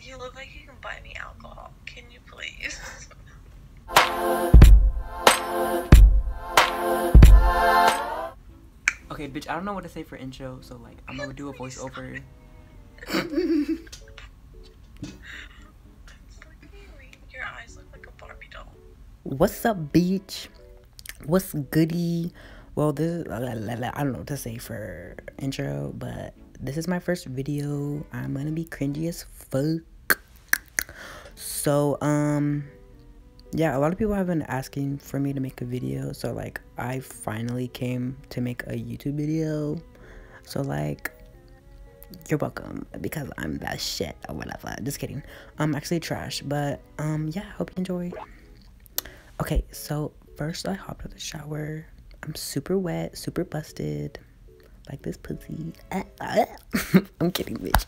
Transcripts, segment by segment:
You look like you can buy me alcohol. Can you please? Okay, bitch, I don't know what to say for intro, so like I'm gonna do a voiceover. Your eyes look like a Barbie doll. What's up, bitch? What's goody? Well, this is, I don't know what to say for intro, but this is my first video. I'm gonna be cringy as fuck. So, yeah, a lot of people have been asking for me to make a video, so like I finally came to make a YouTube video. So like, you're welcome, because I'm that shit or whatever. Just kidding. I'm actually trash, but yeah, hope you enjoy. Okay, so first I hopped out of the shower. I'm super wet, super busted, like this pussy. I'm kidding, bitch.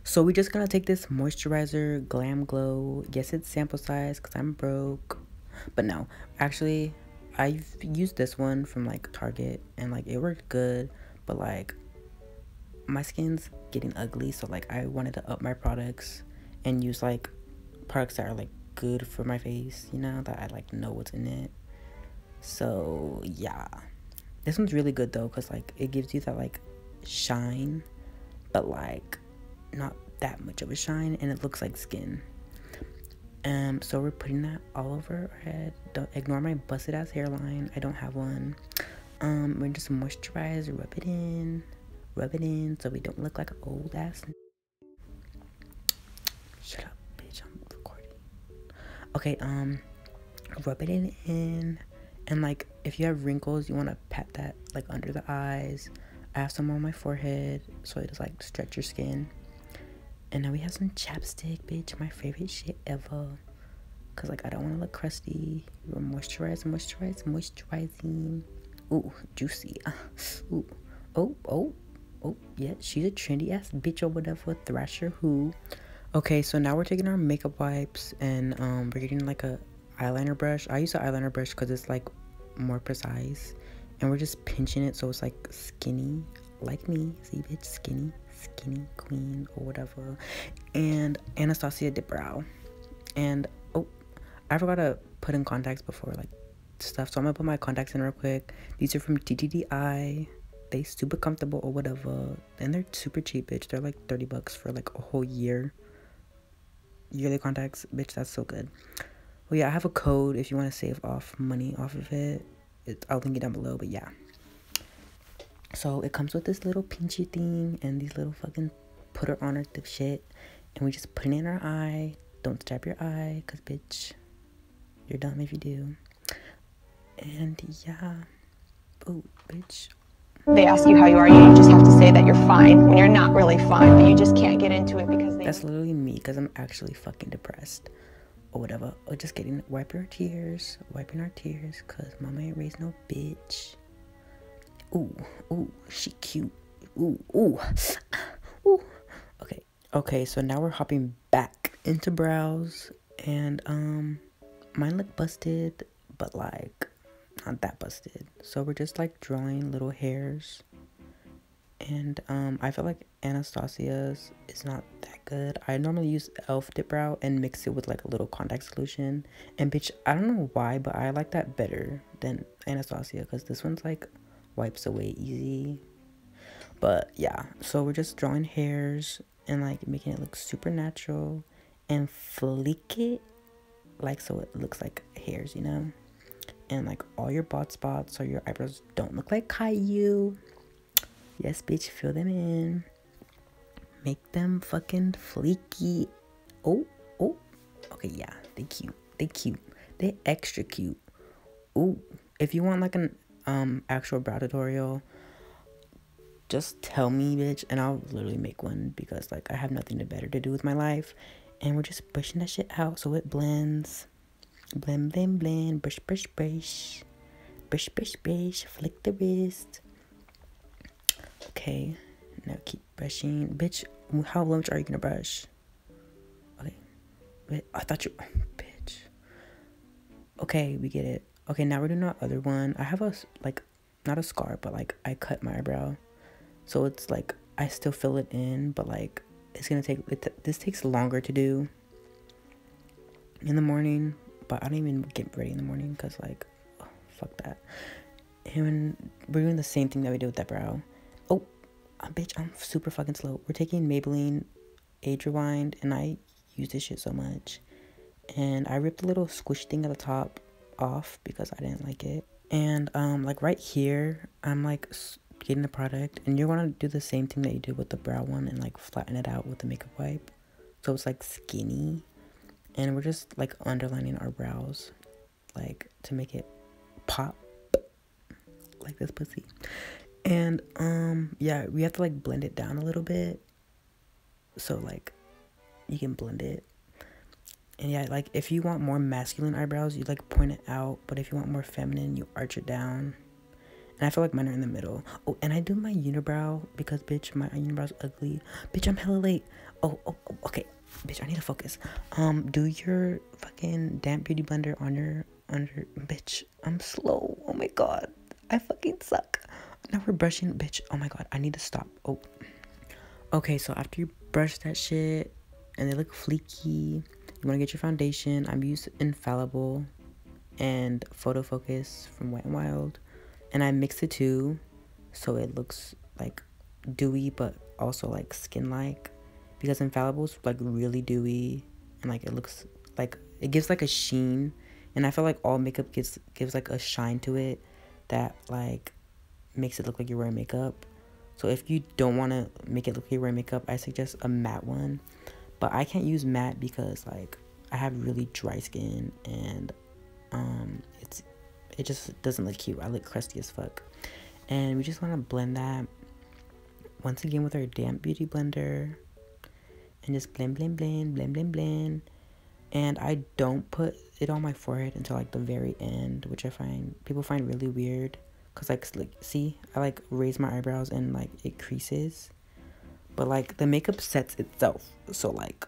So we're just gonna take this moisturizer, GlamGlow. Yes, it's sample size because I'm broke, but no, actually I've used this one from like Target and like it worked good, but like my skin's getting ugly, so like I wanted to up my products and use like products that are like good for my face, you know, that I like know what's in it. So yeah, this one's really good though, because like it gives you that like shine, but like not that much of a shine, and it looks like skin. So we're putting that all over our head. Don't ignore my busted ass hairline, I don't have one. We're just moisturize, rub it in so we don't look like an old ass. Shut up, bitch, I'm recording. Okay, rub it in, and like if you have wrinkles, you want to pat that like under the eyes. I have some on my forehead so it just like stretch your skin. And now we have some chapstick, bitch, my favorite shit ever, because like I don't want to look crusty. We're moisturizing. Ooh, juicy. Ooh, oh, yeah, she's a trendy ass bitch or whatever, Thrasher who. Okay, so now we're taking our makeup wipes and we're getting like a eyeliner brush. I use an eyeliner brush because it's like more precise, and we're just pinching it so it's like skinny, like me. See, bitch, skinny queen or whatever. And Anastasia Dipbrow. And oh, I forgot to put in contacts before like stuff, so I'm gonna put my contacts in real quick. These are from TTDI. They super comfortable or whatever, and they're super cheap, bitch. They're like $30 for like a whole yearly contacts, bitch. That's so good. Well, yeah, I have a code if you want to save money off of it. I'll link it down below, but yeah. So it comes with this little pinchy thing and these little fucking put-her-on-her shit, and we just put it in our eye. Don't stab your eye, because bitch, you're dumb if you do. And yeah, oh bitch, they ask you how you are, you just have to say that you're fine when you're not really fine, but you just can't get into it because that's literally me, because I'm actually fucking depressed or whatever. Or just kidding. Wiping our tears, because mama ain't raised no bitch. Ooh, she cute. Ooh. Okay, so now we're hopping back into brows, and mine look busted, but like not that busted. So we're just like drawing little hairs, and I feel like Anastasia's is not that good. I normally use Elf Dipbrow and mix it with like a little contact solution, and bitch, I don't know why, but I like that better than Anastasia, because this one's like wipes away easy. But yeah, so we're just drawing hairs and like making it look super natural, and flick it like so it looks like hairs, you know, and like all your bald spots or your eyebrows don't look like Caillou. Yes, bitch, fill them in, make them fucking fleeky. Oh, okay, yeah, they cute, they extra cute. Ooh, if you want like an actual brow tutorial, just tell me, bitch, and I'll literally make one, because like I have nothing better to do with my life. And we're just brushing that shit out so it blends. Blend, brush, flick the wrist. Okay, now keep brushing, bitch. How much are you gonna brush? Okay, wait, I thought you, bitch. Okay, we get it. Okay, now we're doing our other one. I have a like, not a scar, but like I cut my eyebrow, so it's like I still fill it in, but like it's gonna take this takes longer to do in the morning, but I don't even get ready in the morning because like, oh, fuck that. And we're doing the same thing that we did with Dipbrow. Oh, bitch, I'm super fucking slow. We're taking Maybelline Age Rewind, and I use this shit so much. And I ripped the little squish thing at the top off because I didn't like it. And like right here, I'm like getting the product, and you're gonna do the same thing that you did with the brow one and like flatten it out with the makeup wipe, so it's like skinny. And we're just like underlining our brows, like to make it pop like this pussy. And yeah, we have to like blend it down a little bit, so like you can blend it. And yeah, like if you want more masculine eyebrows, you like point it out, but if you want more feminine, you arch it down. And I feel like mine are in the middle. Oh, and I do my unibrow because, bitch, my unibrow's ugly. Bitch, I'm hella late. Oh, okay. Bitch, I need to focus. Do your fucking damp beauty blender on your under. Bitch, I'm slow. Oh my god. I fucking suck. Now we're brushing. Bitch, oh my god. I need to stop. Oh. Okay, so after you brush that shit and they look fleeky, you want to get your foundation. I'm using Infallible and PhotoFocus from Wet n Wild. And I mix the two so it looks like dewy but also like skin-like, because Infallible is like really dewy and like it looks like it gives like a sheen, and I feel like all makeup gives like a shine to it that like makes it look like you're wearing makeup. So if you don't want to make it look like you're wearing makeup, I suggest a matte one. But I can't use matte because like I have really dry skin, and it just doesn't look cute. I look crusty as fuck. And we just want to blend that once again with our damp beauty blender, and just blend. And I don't put it on my forehead until like the very end, which I find people find really weird, because like see, I like raise my eyebrows and like it creases, but like the makeup sets itself, so like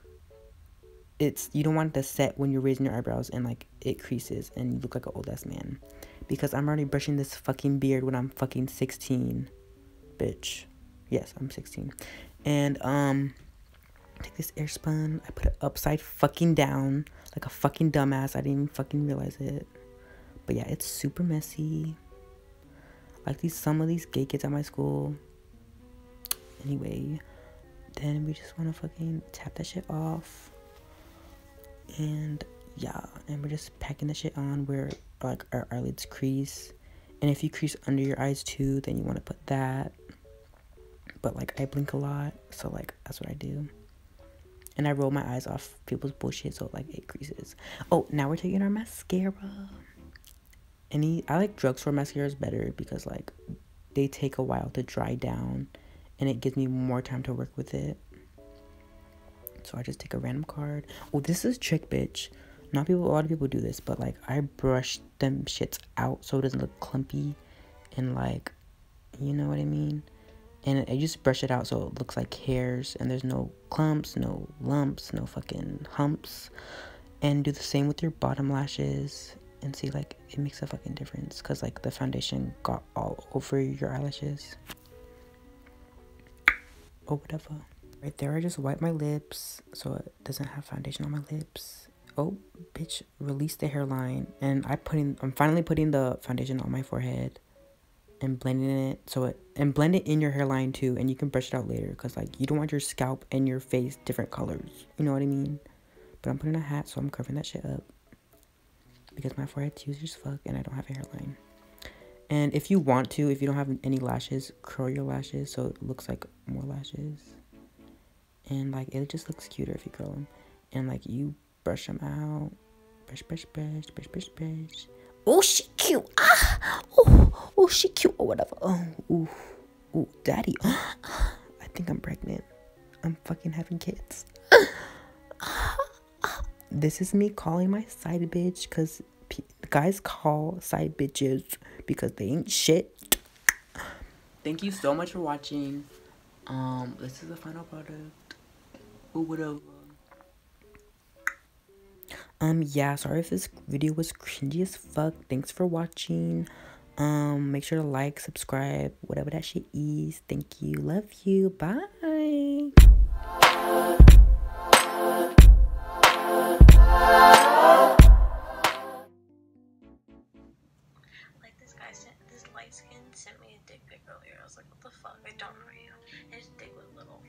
you don't want it to set when you're raising your eyebrows and like it creases and you look like an old ass man, because I'm already brushing this fucking beard when I'm fucking 16, bitch. Yes, I'm 16. And take this Airspun, I put it upside fucking down like a fucking dumbass. I didn't even fucking realize it. But yeah, it's super messy, like some of these gay kids at my school. Anyway, then we just want to fucking tap that shit off. And yeah, and we're just packing the shit on where like our eyelids crease, and if you crease under your eyes too, then you want to put that. But like I blink a lot, so like that's what I do. And I roll my eyes off people's bullshit, so like it creases. Oh, now we're taking our mascara. I like drugstore mascaras better because like they take a while to dry down, and it gives me more time to work with it. So I just take a random card. Oh, this is a trick, bitch. A lot of people do this, but like I brush them shits out so it doesn't look clumpy and like, you know what I mean? And I just brush it out so it looks like hairs and there's no clumps, no lumps, no fucking humps. And do the same with your bottom lashes, and see like it makes a fucking difference, because like the foundation got all over your eyelashes or whatever. Right there, I just wipe my lips so it doesn't have foundation on my lips. Oh, bitch, release the hairline. And I'm finally putting the foundation on my forehead and blending it and blend it in your hairline too. And you can brush it out later, because like you don't want your scalp and your face different colors. You know what I mean? But I'm putting a hat, so I'm covering that shit up, because my forehead's huge as fuck and I don't have a hairline. And if you want to, if you don't have any lashes, curl your lashes so it looks like more lashes. And like it just looks cuter if you curl them. And like you brush them out. Brush. Oh, she cute. Ah. Oh, she cute or whatever. Oh, daddy. I think I'm pregnant. I'm fucking having kids. This is me calling my side bitch, because guys call side bitches because they ain't shit. Thank you so much for watching. This is the final product. Or whatever. Yeah, sorry if this video was cringy as fuck. Thanks for watching. Make sure to like, subscribe, whatever that shit is. Thank you. Love you. Bye. guy sent this light skin sent me a dick pic earlier. I was like, what the fuck? I don't know you. And his dick was little.